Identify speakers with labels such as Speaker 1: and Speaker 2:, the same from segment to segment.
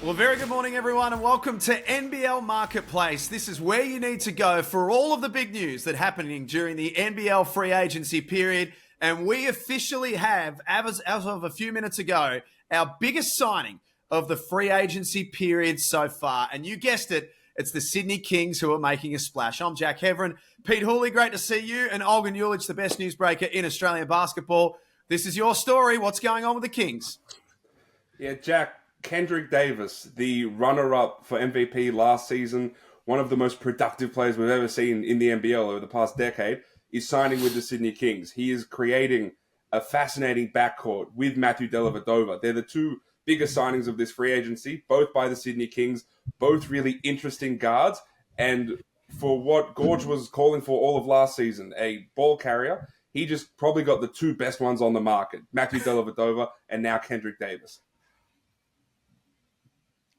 Speaker 1: Well, very good morning, everyone, and welcome to NBL Marketplace. This is where you need to go for all of the big news that's happening during the NBL free agency period. And we officially have, as of a few minutes ago, our biggest signing of the free agency period so far. And you guessed it, it's the Sydney Kings who are making a splash. I'm Jack Heverin. Pete Hooley, great to see you. And Olgun, the best newsbreaker in Australian basketball. This is your story. What's going on with the Kings?
Speaker 2: Yeah, Jack, Kendrick Davis, the runner-up for MVP last season, one of the most productive players we've ever seen in the NBL over the past decade, is signing with the Sydney Kings. He is creating a fascinating backcourt with Matthew Dellavedova. They're the two biggest signings of this free agency, both by the Sydney Kings, both really interesting guards, and for what Gorge was calling for all of last season, a ball carrier, he just probably got the two best ones on the market, Matthew Dellavedova and now Kendrick Davis.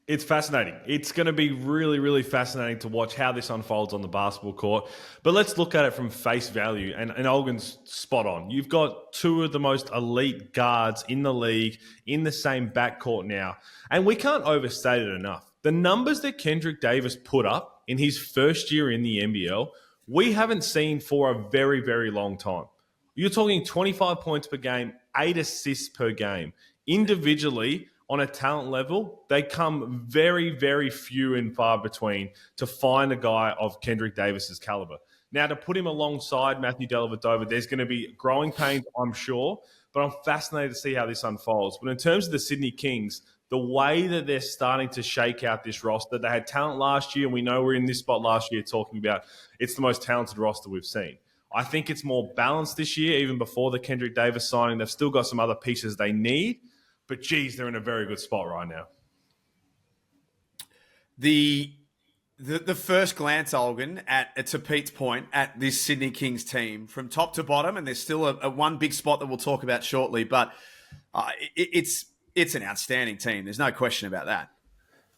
Speaker 3: It's fascinating. It's going to be really, really fascinating to watch how this unfolds on the basketball court. But let's look at it from face value. And Olgun's spot on. You've got two of the most elite guards in the league in the same backcourt now. And we can't overstate it enough. The numbers that Kendrick Davis put up in his first year in the NBL, we haven't seen for a very, very long time. You're talking 25 points per game, 8 assists per game. Individually, on a talent level, they come very, very few and far between to find a guy of Kendrick Davis's caliber. Now, to put him alongside Matthew Dellavedova, there's going to be growing pains, I'm sure, but I'm fascinated to see how this unfolds. But in terms of the Sydney Kings, the way that they're starting to shake out this roster, they had talent last year, and we know we're in this spot last year talking about it's the most talented roster we've seen. I think it's more balanced this year, even before the Kendrick Davis signing. They've still got some other pieces they need. But, geez, they're in a very good spot right now.
Speaker 1: The first glance, Olgun, to Pete's point, at this Sydney Kings team, from top to bottom, and there's still a one big spot that we'll talk about shortly, but it's an outstanding team. There's no question about that.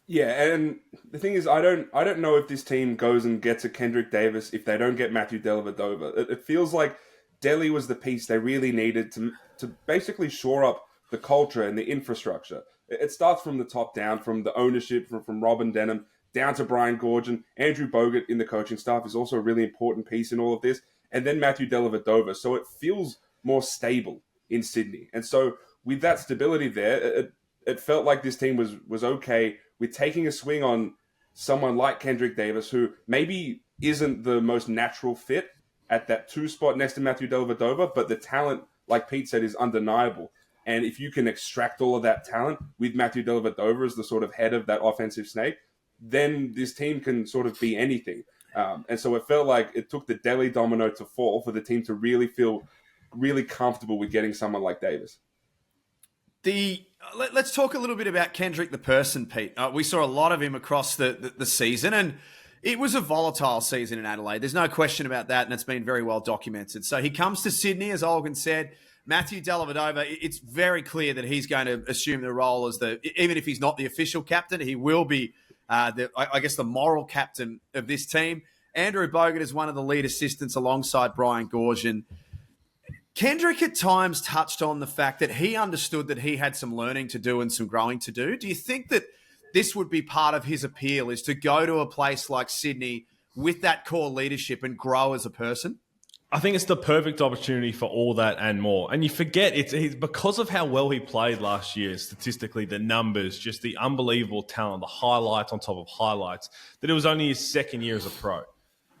Speaker 2: Yeah, and the thing is, I don't know if this team goes and gets a Kendrick Davis if they don't get Matthew Dellavedova. It feels like Delly was the piece they really needed to basically shore up the culture and the infrastructure. It starts from the top down, from the ownership, from Robin Denham, down to Brian Gorge. Andrew Bogut in the coaching staff is also a really important piece in all of this. And then Matthew Dellavedova. So it feels more stable in Sydney. And so with that stability there, it felt like this team was okay with taking a swing on someone like Kendrick Davis, who maybe isn't the most natural fit at that 2 spot next to Matthew Dellavedova, but the talent, like Pete said, is undeniable. And if you can extract all of that talent with Matthew Dellavedova as the sort of head of that offensive snake, then this team can sort of be anything. And so it felt like it took the Delhi domino to fall for the team to really feel really comfortable with getting someone like Davis.
Speaker 1: Let's talk a little bit about Kendrick the person, Pete. We saw a lot of him across the season, and it was a volatile season in Adelaide. There's no question about that, and it's been very well documented. So he comes to Sydney, as Olgun said. Matthew Dellavedova, it's very clear that he's going to assume the role as even if he's not the official captain, he will be, the moral captain of this team. Andrew Bogut is one of the lead assistants alongside Brian Gorge. And Kendrick at times touched on the fact that he understood that he had some learning to do and some growing to do. Do you think that this would be part of his appeal, is to go to a place like Sydney with that core leadership and grow as a person?
Speaker 3: I think it's the perfect opportunity for all that and more. And you forget, it's because of how well he played last year, statistically, the numbers, just the unbelievable talent, the highlights on top of highlights, that it was only his second year as a pro.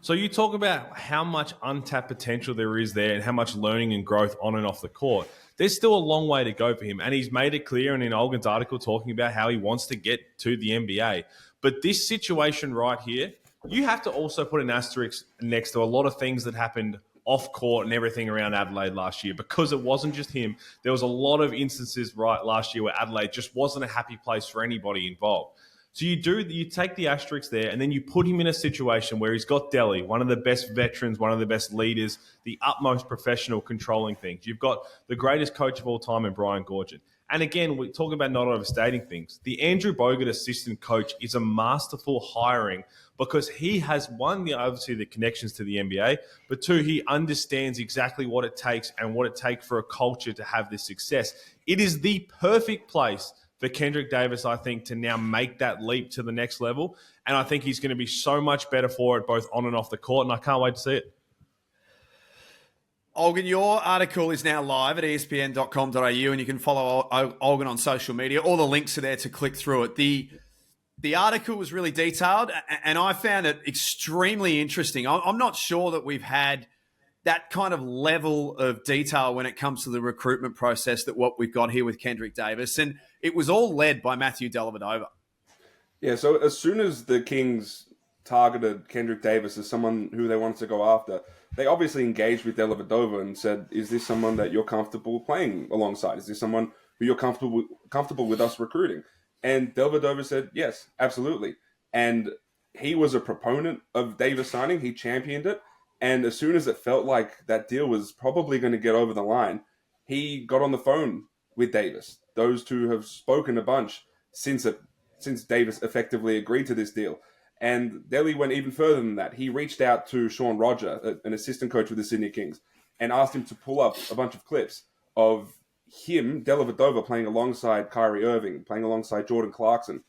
Speaker 3: So you talk about how much untapped potential there is there and how much learning and growth on and off the court. There's still a long way to go for him. And he's made it clear, and in Olgun's article talking about how he wants to get to the NBA. But this situation right here, you have to also put an asterisk next to a lot of things that happened off court and everything around Adelaide last year, because it wasn't just him. There was a lot of instances right last year where Adelaide just wasn't a happy place for anybody involved. So you take the asterisk there, and then you put him in a situation where he's got Delhi, one of the best veterans, one of the best leaders, the utmost professional controlling things. You've got the greatest coach of all time in Brian Gorge. And again, we're talking about not overstating things. The Andrew Bogut assistant coach is a masterful hiring because he has, one, obviously the connections to the NBA, but two, he understands exactly what it takes and what it takes for a culture to have this success. It is the perfect place for Kendrick Davis, I think, to now make that leap to the next level. And I think he's going to be so much better for it, both on and off the court, and I can't wait to see it.
Speaker 1: Olgun, your article is now live at espn.com.au, and you can follow Olgun on social media. All the links are there to click through it. The article was really detailed, and I found it extremely interesting. I'm not sure that we've had that kind of level of detail when it comes to the recruitment process that what we've got here with Kendrick Davis, and it was all led by Matthew Dellavedova.
Speaker 2: Yeah, so as soon as the Kings targeted Kendrick Davis as someone who they wanted to go after, they obviously engaged with Dellavedova and said, is this someone that you're comfortable playing alongside? Is this someone who you're comfortable with us recruiting? And Dellavedova said, yes, absolutely. And he was a proponent of Davis signing. He championed it. And as soon as it felt like that deal was probably going to get over the line, he got on the phone with Davis. Those two have spoken a bunch since Davis effectively agreed to this deal. And Delly went even further than that. He reached out to Sean Roger, an assistant coach with the Sydney Kings, and asked him to pull up a bunch of clips of him, Dellavedova, playing alongside Kyrie Irving, playing alongside Jordan Clarkson,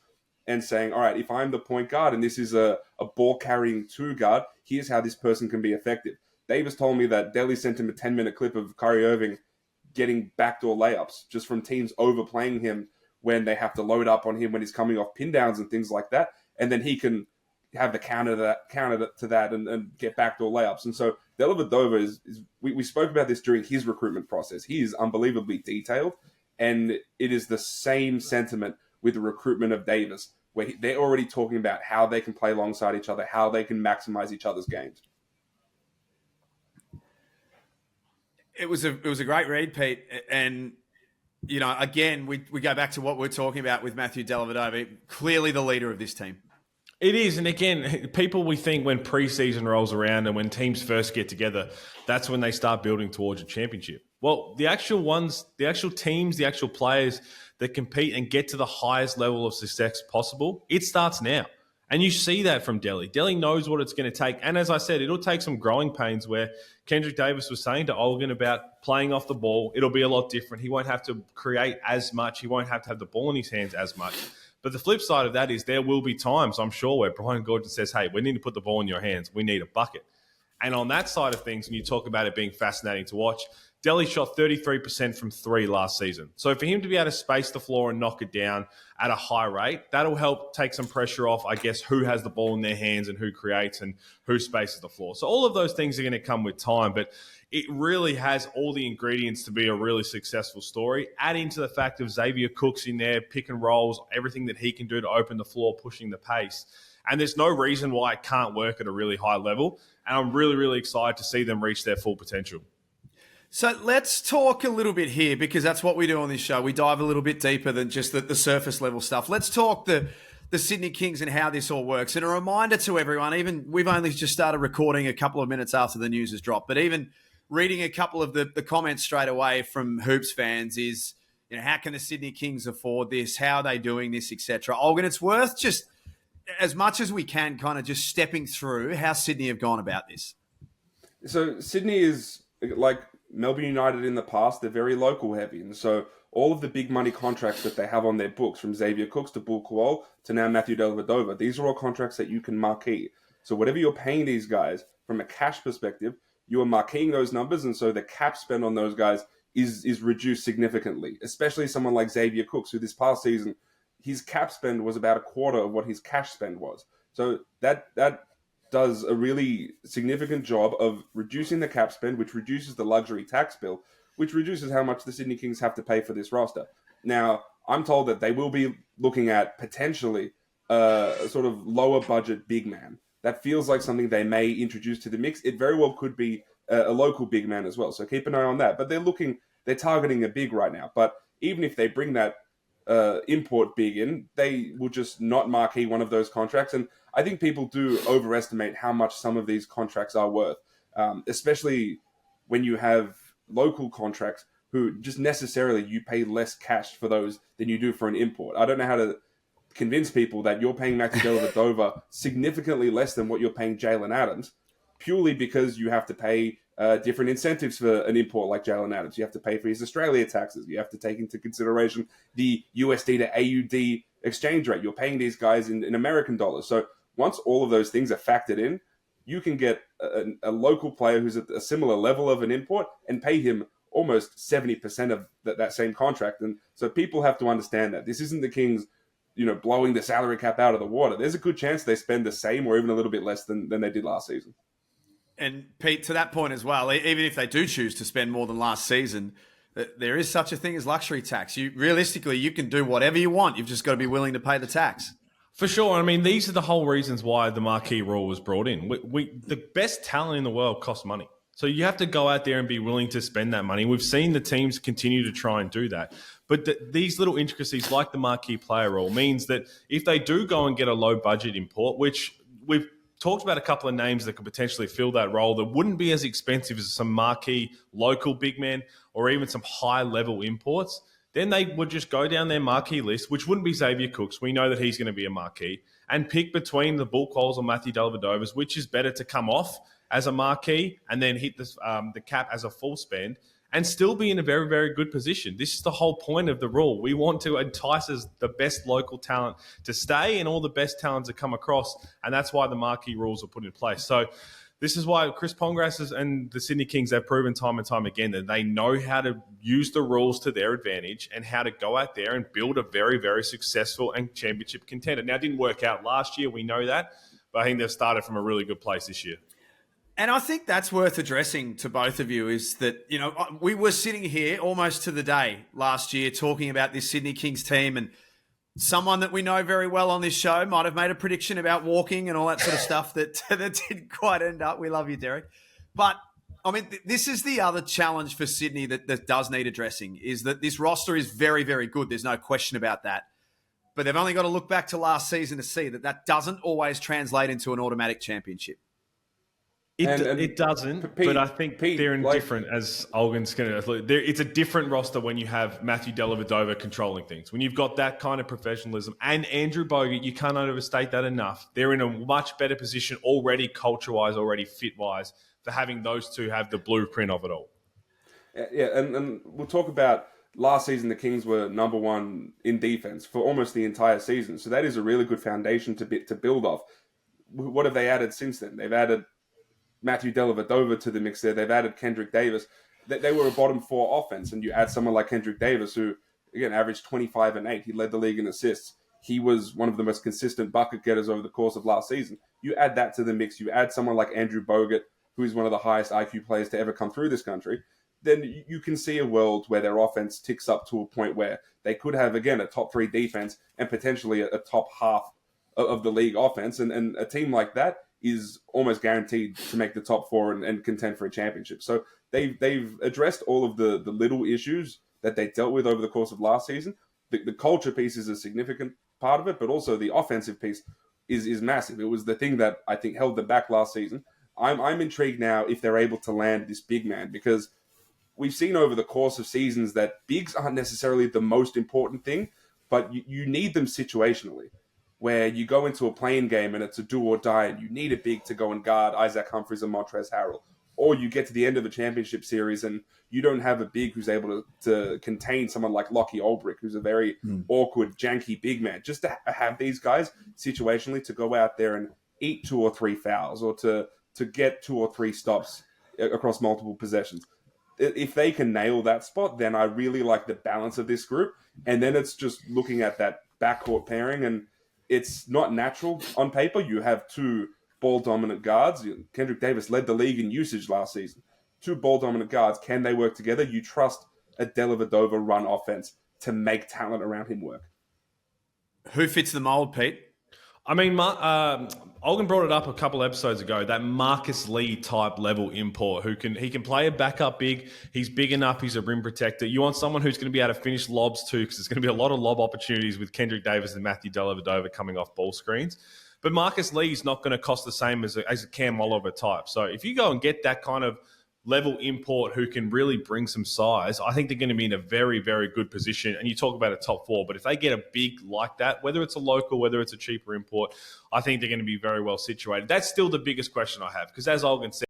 Speaker 2: and saying, all right, if I'm the point guard and this is a ball-carrying two guard, here's how this person can be effective. Davis told me that Delly sent him a 10-minute clip of Kyrie Irving getting backdoor layups just from teams overplaying him when they have to load up on him when he's coming off pin downs and things like that. And then he can have the counter to that and get backdoor layups. And so Dellavedova is we spoke about this during his recruitment process. He is unbelievably detailed, and it is the same sentiment with the recruitment of Davis, where they're already talking about how they can play alongside each other, how they can maximize each other's games.
Speaker 1: It was a great read, Pete, and you know, again, we go back to what we're talking about with Matthew Dellavedova, clearly the leader of this team.
Speaker 3: It is, and again, people, we think when preseason rolls around and when teams first get together, that's when they start building towards a championship. Well, the actual teams, the actual players that compete and get to the highest level of success possible, it starts now. And you see that from Delly. Delly knows what it's going to take. And as I said, it'll take some growing pains where Kendrick Davis was saying to Olgun about playing off the ball. It'll be a lot different. He won't have to create as much. He won't have to have the ball in his hands as much. But the flip side of that is there will be times, I'm sure, where Brian Gordon says, hey, we need to put the ball in your hands. We need a bucket. And on that side of things, when you talk about it being fascinating to watch, Delly shot 33% from three last season. So for him to be able to space the floor and knock it down at a high rate, that'll help take some pressure off, I guess, who has the ball in their hands and who creates and who spaces the floor. So all of those things are going to come with time, but it really has all the ingredients to be a really successful story. Add into the fact of Xavier Cook's in there, pick and rolls, everything that he can do to open the floor, pushing the pace. And there's no reason why it can't work at a really high level. And I'm really, really excited to see them reach their full potential.
Speaker 1: So let's talk a little bit here, because that's what we do on this show. We dive a little bit deeper than just the surface level stuff. Let's talk the Sydney Kings and how this all works. And a reminder to everyone, even we've only just started recording a couple of minutes after the news has dropped, but even reading a couple of the comments straight away from Hoops fans is, you know, how can the Sydney Kings afford this? How are they doing this, etc. Olgun, it's worth just, as much as we can, kind of just stepping through how Sydney have gone about this.
Speaker 2: So Sydney is like Melbourne United in the past. They're very local heavy. And so all of the big money contracts that they have on their books, from Xavier Cooks to Bull Kuol to now Matthew Dellavedova, these are all contracts that you can marquee. So whatever you're paying these guys from a cash perspective, you are marqueeing those numbers. And so the cap spend on those guys is reduced significantly, especially someone like Xavier Cooks, who this past season, his cap spend was about a quarter of what his cash spend was. So that does a really significant job of reducing the cap spend, which reduces the luxury tax bill, which reduces how much the Sydney Kings have to pay for this roster. Now, I'm told that they will be looking at potentially a sort of lower budget big man. That feels like something they may introduce to the mix. It very well could be a local big man as well. So keep an eye on that. But they're targeting a big right now. But even if they bring that import big in, they will just not marquee one of those contracts. And I think people do overestimate how much some of these contracts are worth, especially when you have local contracts who just necessarily you pay less cash for those than you do for an import. I don't know how to convince people that you're paying Matthew Dellavedova significantly less than what you're paying Jalen Adams, purely because you have to pay different incentives for an import like Jalen Adams. You have to pay for his Australia taxes. You have to take into consideration the USD to AUD exchange rate. You're paying these guys in American dollars. So once all of those things are factored in, you can get a local player who's at a similar level of an import and pay him almost 70% of that same contract. And so people have to understand that this isn't the Kings, blowing the salary cap out of the water. There's a good chance they spend the same or even a little bit less than they did last season.
Speaker 1: And Pete, to that point as well, even if they do choose to spend more than last season, there is such a thing as luxury tax. Realistically, you can do whatever you want. You've just got to be willing to pay the tax.
Speaker 3: For sure. I mean, these are the whole reasons why the marquee rule was brought in. The best talent in the world costs money. So you have to go out there and be willing to spend that money. We've seen the teams continue to try and do that. But these little intricacies like the marquee player rule means that if they do go and get a low budget import, which we've talked about a couple of names that could potentially fill that role that wouldn't be as expensive as some marquee local big men or even some high level imports, then they would just go down their marquee list, which wouldn't be Xavier Cooks. We know that he's going to be a marquee, and pick between the Bull Qualls or Matthew Dellavedovas, which is better to come off as a marquee and then hit the cap as a full spend and still be in a very, very good position. This is the whole point of the rule. We want to entice the best local talent to stay and all the best talent to come across, and that's why the marquee rules are put in place. So this is why Chris Pongrass and the Sydney Kings have proven time and time again that they know how to use the rules to their advantage and how to go out there and build a very, very successful and championship contender. Now, it didn't work out last year. We know that, but I think they've started from a really good place this year.
Speaker 1: And I think that's worth addressing to both of you is that, we were sitting here almost to the day last year talking about this Sydney Kings team, and someone that we know very well on this show might have made a prediction about walking and all that sort of stuff that didn't quite end up. We love you, Derek. But, I mean, this is the other challenge for Sydney that does need addressing, is that this roster is very, very good. There's no question about that. But they've only got to look back to last season to see that doesn't always translate into an automatic championship.
Speaker 3: It doesn't,
Speaker 2: Pete,
Speaker 3: but I think they're indifferent, as Olgun's going to... It's a different roster when you have Matthew Dellavedova controlling things. When you've got that kind of professionalism, and Andrew Bogut, you can't overstate that enough. They're in a much better position already, culture-wise, already fit-wise, for having those two have the blueprint of it all.
Speaker 2: Yeah, and we'll talk about last season the Kings were number one in defense for almost the entire season. So that is a really good foundation to build off. What have they added since then? They've added Matthew Dellavedova to the mix there. They've added Kendrick Davis. They were a bottom four offense, and you add someone like Kendrick Davis, who, again, averaged 25 and 8. He led the league in assists. He was one of the most consistent bucket getters over the course of last season. You add that to the mix. You add someone like Andrew Bogut, who is one of the highest IQ players to ever come through this country. Then you can see a world where their offense ticks up to a point where they could have, again, a top three defense and potentially a top half of the league offense. And a team like that is almost guaranteed to make the top four and contend for a championship. So they've addressed all of the little issues that they dealt with over the course of last season. The culture piece is a significant part of it, but also the offensive piece is massive. It was the thing that I think held them back last season. I'm intrigued now if they're able to land this big man, because we've seen over the course of seasons that bigs aren't necessarily the most important thing, but you need them situationally, where you go into a playing game and it's a do or die and you need a big to go and guard Isaac Humphries and Montrezl Harrell. Or you get to the end of a championship series and you don't have a big who's able to contain someone like Lockie Ulbrich, who's a very awkward, janky big man. Just to have these guys situationally to go out there and eat 2 or 3 fouls or to get 2 or 3 stops across multiple possessions. If they can nail that spot, then I really like the balance of this group. And then it's just looking at that backcourt pairing, and it's not natural on paper. You have 2 ball-dominant guards. Kendrick Davis led the league in usage last season. 2 ball-dominant guards. Can they work together? You trust a Dellavedova run offense to make talent around him work.
Speaker 1: Who fits the mold, Pete?
Speaker 3: I mean, Olgun brought it up a couple episodes ago, that Marcus Lee type level import he can play a backup big. He's big enough. He's a rim protector. You want someone who's going to be able to finish lobs too, because there's going to be a lot of lob opportunities with Kendrick Davis and Matthew Dellavedova coming off ball screens. But Marcus Lee is not going to cost the same as a Cam Oliver type. So if you go and get that kind of level import who can really bring some size, I think they're going to be in a very, very good position. And you talk about a top 4, but if they get a big like that, whether it's a local, whether it's a cheaper import, I think they're going to be very well situated. That's still the biggest question I have, because as Olgun said,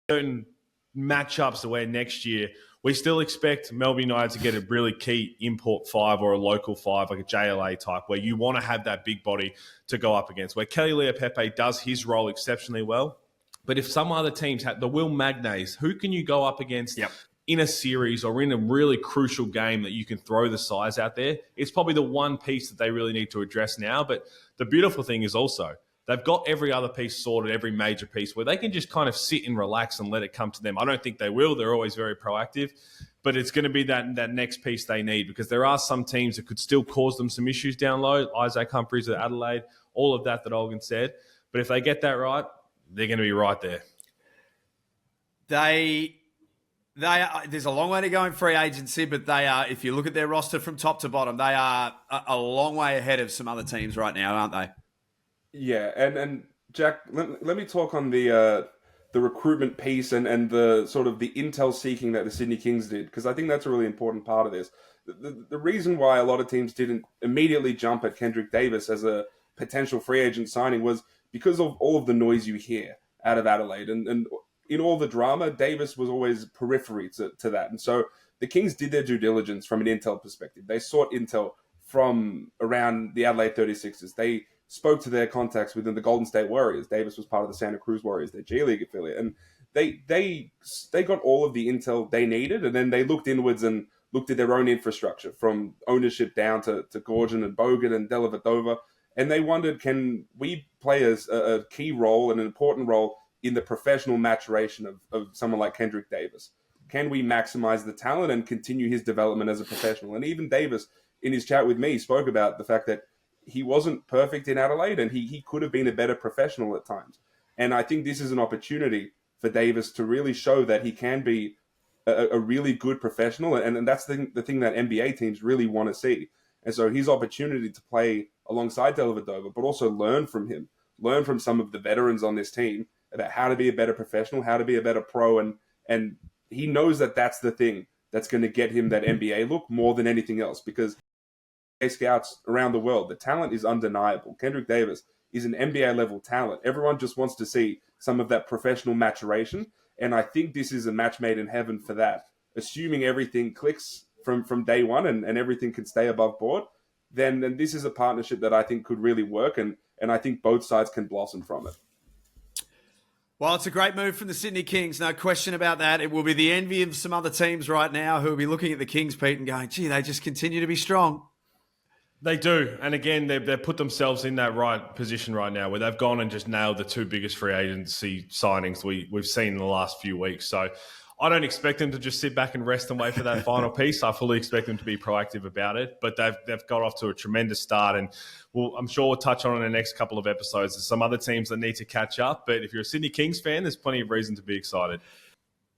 Speaker 3: certain matchups where next year we still expect Melbourne United to get a really key import 5 or a local 5, like a JLA type, where you want to have that big body to go up against, where Kelly Leopepe does his role exceptionally well. But if some other teams have the Will Magnays, who can you go up against in a series or in a really crucial game that you can throw the size out there? It's probably the one piece that they really need to address now. But the beautiful thing is also they've got every other piece sorted, every major piece, where they can just kind of sit and relax and let it come to them. I don't think they will. They're always very proactive. But it's going to be that next piece they need, because there are some teams that could still cause them some issues down low. Isaac Humphries at Adelaide, all of that Olgun said. But if they get that right, they're going to be right there.
Speaker 1: There's a long way to go in free agency, but they are, if you look at their roster from top to bottom, they are a long way ahead of some other teams right now, aren't they?
Speaker 2: Yeah, and Jack, let me talk on the recruitment piece and the sort of the intel seeking that the Sydney Kings did, because I think that's a really important part of this. The reason why a lot of teams didn't immediately jump at Kendrick Davis as a potential free agent signing was because of all of the noise you hear out of Adelaide. And in all the drama, Davis was always periphery to that. And so the Kings did their due diligence from an intel perspective. They sought intel from around the Adelaide 36ers. They spoke to their contacts within the Golden State Warriors. Davis was part of the Santa Cruz Warriors, their G League affiliate. And they got all of the intel they needed, and then they looked inwards and looked at their own infrastructure from ownership down to Gorgon and Bogut and Dellavedova. And they wondered, can we play a key role and an important role in the professional maturation of someone like Kendrick Davis? Can we maximize the talent and continue his development as a professional? And even Davis, in his chat with me, spoke about the fact that he wasn't perfect in Adelaide and he could have been a better professional at times. And I think this is an opportunity for Davis to really show that he can be a really good professional. And that's the thing that NBA teams really want to see. And so his opportunity to play alongside Dellavedova, but also learn from him, learn from some of the veterans on this team about how to be a better professional, how to be a better pro. And he knows that that's the thing that's going to get him that NBA look more than anything else, because scouts around the world, the talent is undeniable. Kendrick Davis is an NBA level talent. Everyone just wants to see some of that professional maturation. And I think this is a match made in heaven for that. Assuming everything clicks from day one and everything can stay above board, then this is a partnership that I think could really work. And I think both sides can blossom from it.
Speaker 1: Well, it's a great move from the Sydney Kings, no question about that. It will be the envy of some other teams right now who will be looking at the Kings, Pete, and going, gee, they just continue to be strong.
Speaker 3: They do. And again, they've put themselves in that right position right now where they've gone and just nailed the two biggest free agency signings we've seen in the last few weeks. So I don't expect them to just sit back and rest and wait for that final piece. I fully expect them to be proactive about it. But they've got off to a tremendous start. And I'm sure we'll touch on in the next couple of episodes. There's some other teams that need to catch up. But if you're a Sydney Kings fan, there's plenty of reason to be excited.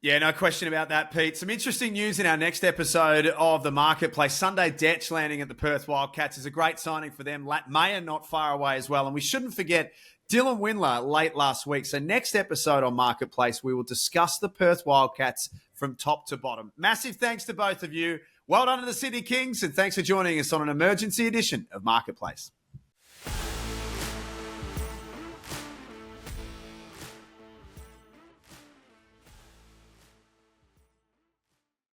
Speaker 1: Yeah, no question about that, Pete. Some interesting news in our next episode of The Marketplace. Sunday Detch landing at the Perth Wildcats is a great signing for them. Mayer not far away as well. And we shouldn't forget Dylan Windler late last week. So next episode on Marketplace, we will discuss the Perth Wildcats from top to bottom. Massive thanks to both of you. Well done to the Sydney Kings, and thanks for joining us on an emergency edition of Marketplace.